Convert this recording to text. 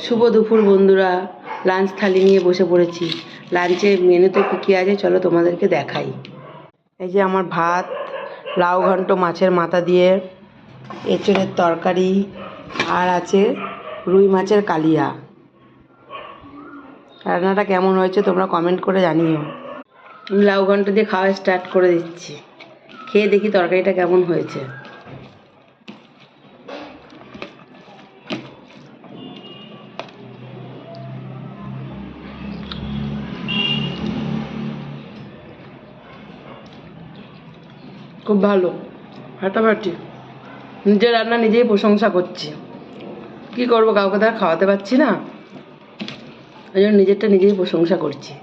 শুভ দুপুর বন্ধুরা, লাঞ্চ থালি নিয়ে বসে পড়েছি। লাঞ্চে মেনুতে কী কী আছে চলো তোমাদেরকে দেখাই। এই যে আমার ভাত, লাউ ঘন্ট মাছের মাথা দিয়ে, এঁচড়ের তরকারি, আর আছে রুই মাছের কালিয়া। রান্নাটা কেমন হয়েছে তোমরা কমেন্ট করে জানিও। লাউ ঘন্ট দিয়ে খাওয়া স্টার্ট করে দিচ্ছি। খেয়ে দেখি তরকারিটা কেমন হয়েছে। খুব ভালো, ফাটাফাটি। নিজের রান্না নিজেই প্রশংসা করছি। কি করবো, কাউকে তার খাওয়াতে পারছি না, ওই জন্য নিজেরটা নিজেই প্রশংসা করছি।